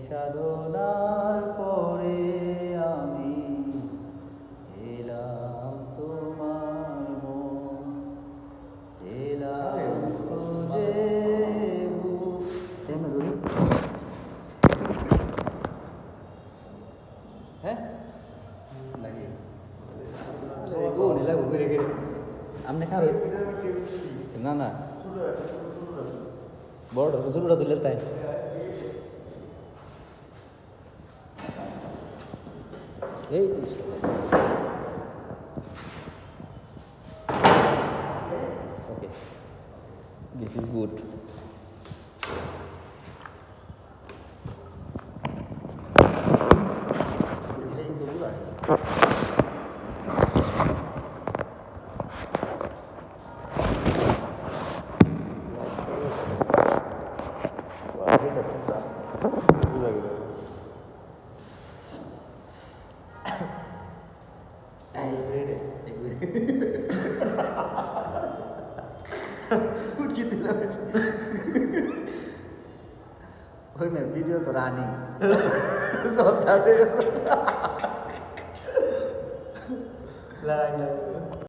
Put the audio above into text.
সাধনার পরে আমি এলাম তোমার মন, এলাম খুঁজে তেমন ধরি। হ্যাঁ নাকি আপনি খাবেন? না না বড় ছোটটা তুলে তাই এই ওকে দিস ইজ গুড। ওই না ভিডিও তো রানিং চলতে আছে।